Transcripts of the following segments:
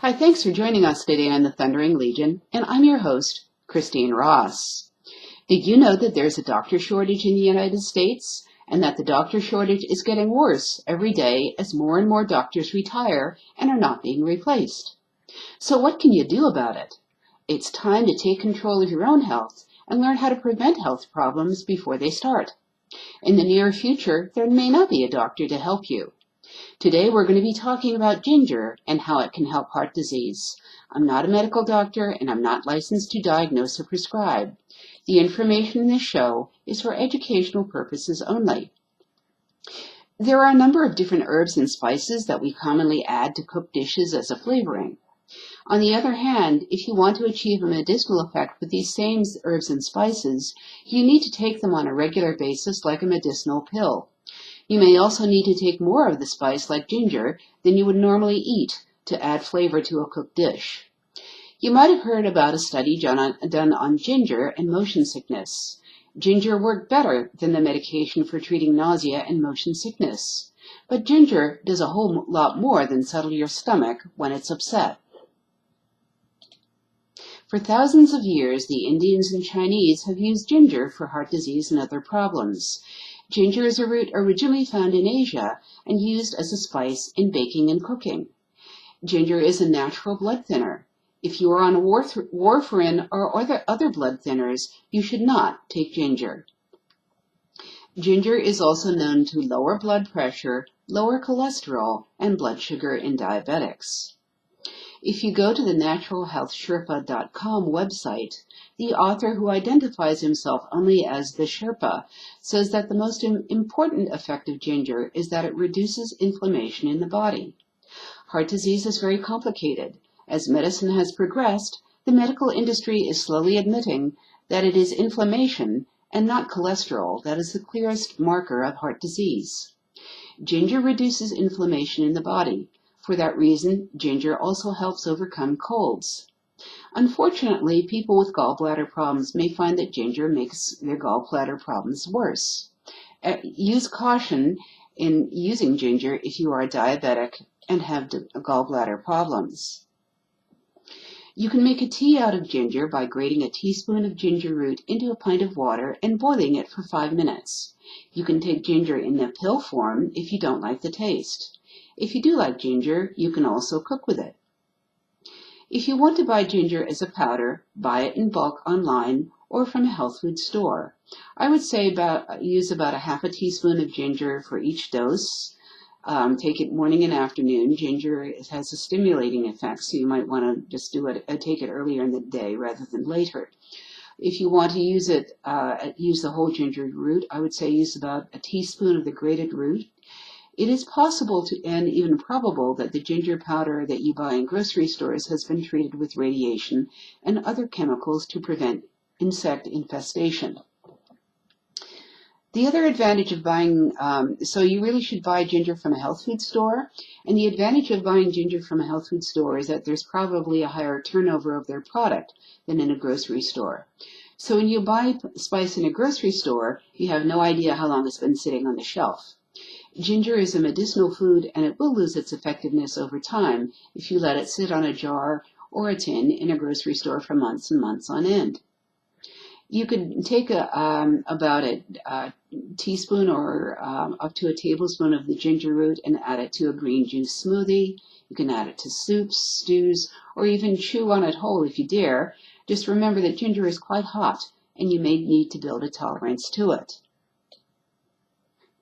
Hi, thanks for joining us today on the Thundering Legion, and I'm your host, Christine Ross. Did you know that there's a doctor shortage in the United States, and that the doctor shortage is getting worse every day as more and more doctors retire and are not being replaced? So what can you do about it? It's time to take control of your own health and learn how to prevent health problems before they start. In the near future, there may not be a doctor to help you. Today we're going to be talking about ginger and how it can help heart disease. I'm not a medical doctor and I'm not licensed to diagnose or prescribe. The information in this show is for educational purposes only. There are a number of different herbs and spices that we commonly add to cooked dishes as a flavoring. On the other hand, if you want to achieve a medicinal effect with these same herbs and spices, you need to take them on a regular basis like a medicinal pill. You may also need to take more of the spice, like ginger, than you would normally eat to add flavor to a cooked dish. You might have heard about a study done on ginger and motion sickness. Ginger worked better than the medication for treating nausea and motion sickness. But ginger does a whole lot more than settle your stomach when it's upset. For thousands of years, the Indians and Chinese have used ginger for heart disease and other problems. Ginger is a root originally found in Asia and used as a spice in baking and cooking. Ginger is a natural blood thinner. If you are on warfarin or other blood thinners, you should not take ginger. Ginger is also known to lower blood pressure, lower cholesterol, and blood sugar in diabetics. If you go to the naturalhealthsherpa.com website, the author, who identifies himself only as the Sherpa, says that the most important effect of ginger is that it reduces inflammation in the body. Heart disease is very complicated. As medicine has progressed, the medical industry is slowly admitting that it is inflammation and not cholesterol that is the clearest marker of heart disease. Ginger reduces inflammation in the body. For that reason, ginger also helps overcome colds. Unfortunately, people with gallbladder problems may find that ginger makes their gallbladder problems worse. Use caution in using ginger if you are diabetic and have gallbladder problems. You can make a tea out of ginger by grating a teaspoon of ginger root into a pint of water and boiling it for 5 minutes. You can take ginger in the pill form if you don't like the taste. If you do like ginger, you can also cook with it. If you want to buy ginger as a powder, buy it in bulk online or from a health food store. I would say use about a half a teaspoon of ginger for each dose. Take it morning and afternoon. Ginger has a stimulating effect, so you might want to just take it earlier in the day rather than later. If you want to use it, use the whole ginger root, I would say use about a teaspoon of the grated root. It is possible and even probable that the ginger powder that you buy in grocery stores has been treated with radiation and other chemicals to prevent insect infestation. The other advantage of buying, so you really should buy ginger from a health food store, and the advantage of buying ginger from a health food store is that there's probably a higher turnover of their product than in a grocery store. So when you buy spice in a grocery store, you have no idea how long it's been sitting on the shelf. Ginger is a medicinal food, and it will lose its effectiveness over time if you let it sit on a jar or a tin in a grocery store for months and months on end. You could take about a teaspoon or up to a tablespoon of the ginger root and add it to a green juice smoothie. You can add it to soups, stews, or even chew on it whole if you dare. Just remember that ginger is quite hot, and you may need to build a tolerance to it.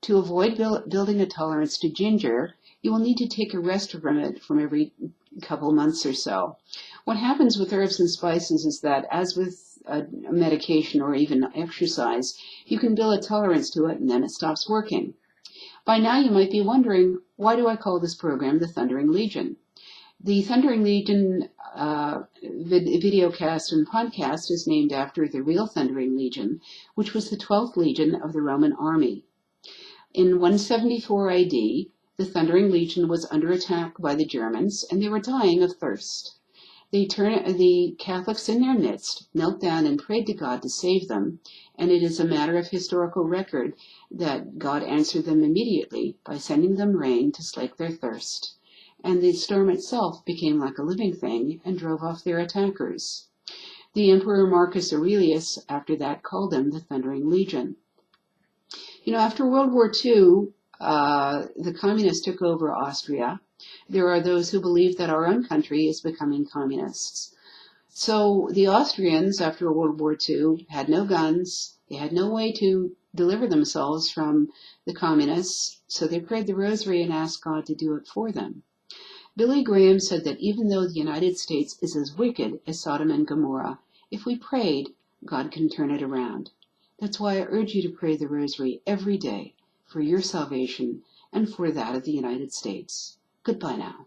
To avoid building a tolerance to ginger, you will need to take a rest from it from every couple months or so. What happens with herbs and spices is that, as with a medication or even exercise, you can build a tolerance to it and then it stops working. By now you might be wondering, why do I call this program the Thundering Legion? The Thundering Legion videocast and podcast is named after the real Thundering Legion, which was the 12th Legion of the Roman army. In 174 AD, the Thundering Legion was under attack by the Germans, and they were dying of thirst. The Catholics in their midst knelt down and prayed to God to save them, and it is a matter of historical record that God answered them immediately by sending them rain to slake their thirst. and the storm itself became like a living thing and drove off their attackers. The Emperor Marcus Aurelius, after that, called them the Thundering Legion. After World War II, the communists took over Austria. There are those who believe that our own country is becoming communists. So the Austrians, after World War II, had no guns. They had no way to deliver themselves from the communists, so they prayed the rosary and asked God to do it for them. Billy Graham said that even though the United States is as wicked as Sodom and Gomorrah, if we prayed, God can turn it around. That's why I urge you to pray the rosary every day for your salvation and for that of the United States. Goodbye now.